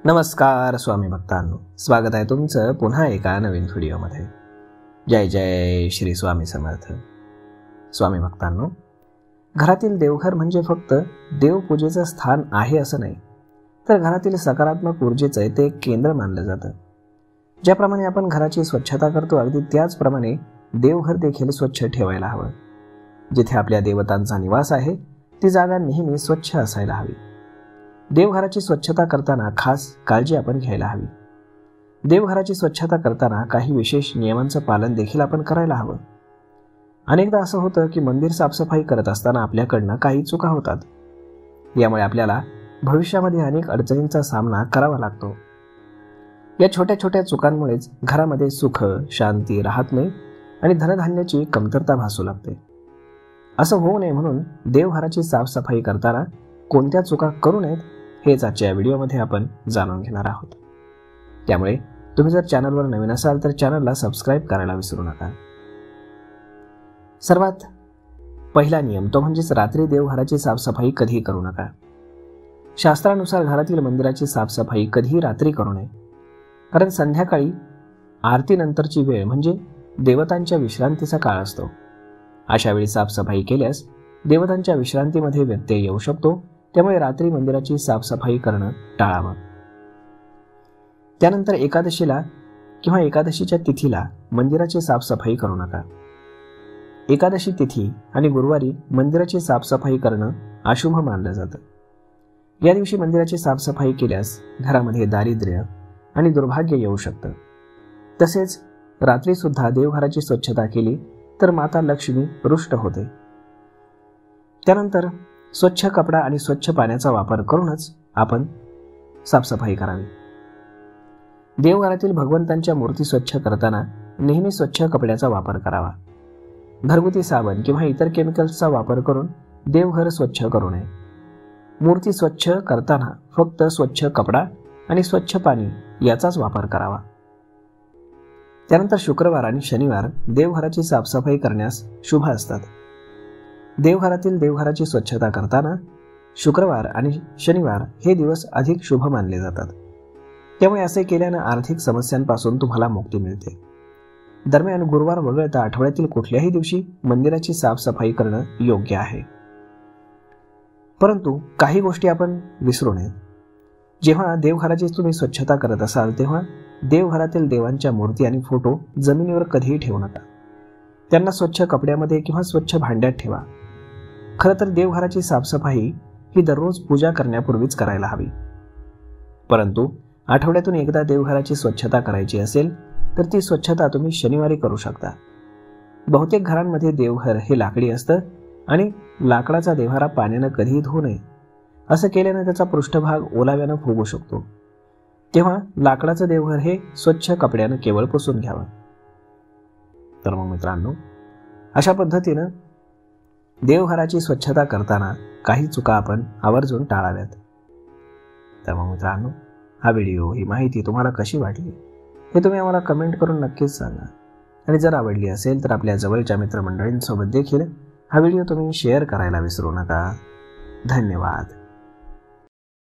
नमस्कार स्वामी भक्तांनो, स्वागत आहे तुमचं पुन्हा एका नवीन व्हिडिओमध्ये। जय जय श्री स्वामी समर्थ। स्वामी भक्तांनो, घरातील देवघर म्हणजे फक्त देवपूजेचं स्थान आहे असं नाही, तर घरातील सकारात्मक ऊर्जेचं ते एक केंद्र मानलं जातं। ज्याप्रमाणे आपण घराची स्वच्छता करतो, अगदी त्याचप्रमाणे देवघर देखील स्वच्छ ठेवायला हवं। जिथे आपल्या देवतांचा निवास आहे ती जागा नेहमी स्वच्छ असायला हवी। देवघराची स्वच्छता करताना खास काळजी आपण घ्यायला हवी। देवघराची स्वच्छता करताना काही विशेष नियमांचं पालन देखील आपण करायला हवं। अनेकदा असं होतं की मंदिर साफसफाई करत असताना आपल्याकडनं काही चुका होतात। यामुळे आपल्याला भविष्यामध्ये अनेक अडचणींचा सामना करावा लागतो। या छोट्या छोट्या चुकांमुळेच घरामध्ये सुख शांती राहत नाही आणि धनधान्याची कमतरता भासू लागते। असं होऊ नये म्हणून देवघराची साफसफाई करताना कोणत्या चुका करू नयेत हेच आजच्या व्हिडिओमध्ये आपण जाणून घेणार आहोत। त्यामुळे तुम्ही जर चॅनलवर नवीन असाल तर चॅनलला सबस्क्राईब करायला विसरू नका। सर्वात पहिला नियम तो म्हणजेच रात्री देवघराची साफसफाई कधी करू नका। शास्त्रानुसार घरातील मंदिराची साफसफाई कधीही रात्री करू नये, कारण संध्याकाळी आरतीनंतरची वेळ म्हणजे देवतांच्या विश्रांतीचा काळ असतो। अशा वेळी साफसफाई केल्यास देवतांच्या विश्रांतीमध्ये व्यत्यय येऊ शकतो, त्यामुळे रात्री मंदिराची साफसफाई करणं टाळावं। त्यानंतर एकादशीला किंवा एकादशीच्या तिथीला मंदिराची साफसफाई करू नका। एकादशी तिथी आणि गुरुवारी मंदिराची साफसफाई करणं अशुभ मानलं जातं। या दिवशी मंदिराची साफसफाई केल्यास घरामध्ये दारिद्र्य आणि दुर्भाग्य येऊ शकतं। तसेच रात्री सुद्धा देवघराची स्वच्छता केली तर माता लक्ष्मी रुष्ट होते। त्यानंतर स्वच्छ कपडा आणि स्वच्छ पाण्याचा वापर करूनच आपण साफसफाई करावी। देवघरातील भगवंतांच्या मूर्ती स्वच्छ करताना नेहमी स्वच्छ कपड्याचा वापर करावा। घरगुती साबण किंवा इतर केमिकल्सचा वापर करून देवघर स्वच्छ करू नये। मूर्ती स्वच्छ करताना फक्त स्वच्छ कपडा आणि स्वच्छ पाणी याचाच वापर करावा। त्यानंतर शुक्रवार आणि शनिवार देवघराची साफसफाई करण्यास शुभ असतात। देवघराची स्वच्छता करताना शुक्रवार आणि शनिवार हे दिवस अधिक शुभ मानले जातात। त्यामुळे असे केल्यानं आर्थिक समस्यांपासून तुम्हाला मुक्ती मिळते। दरम्यान गुरुवार वगळता आठवड्यातील कुठल्याही दिवशी मंदिराची साफसफाई करणं योग्य आहे। परंतु काही गोष्टी आपण विसरू नयेत। जेव्हा देवघराची तुम्ही स्वच्छता करत असाल तेव्हा देवघरातील देवांच्या मूर्ती आणि फोटो जमिनीवर कधीही ठेवू नका। त्यांना स्वच्छ कपड्यामध्ये किंवा स्वच्छ भांड्यात ठेवा। खरं तर देवघराची साफसफाई ही दररोज पूजा करण्यापूर्वीच करायला हवी, परंतु आठवड्यातून एकदा देवघराची स्वच्छता करायची असेल तर ती स्वच्छता तुम्ही शनिवारी करू शकता। बहुतेक घरांमध्ये देवघर हे लाकडी असतं आणि लाकडाचा देव्हारा पाण्यानं कधीही धुवू नये। असं केल्यानं त्याचा पृष्ठभाग ओलाव्यानं फुगू शकतो। तेव्हा लाकडाचं देवघर हे स्वच्छ कपड्यानं केवळ पुसून घ्यावं। तर मग मित्रांनो, अशा पद्धतीनं देवघराची स्वच्छता करताना काही चुका आपण आवर्जून टाळाव्यात। तर मग मित्रांनो, हा व्हिडिओ ही माहिती तुम्हाला कशी वाटली हे तुम्ही आम्हाला कमेंट करून नक्कीच सांगा। आणि जर आवडली असेल तर आपल्या जवळच्या मित्रमंडळींसोबत देखील हा व्हिडिओ तुम्ही शेअर करायला विसरू नका। धन्यवाद।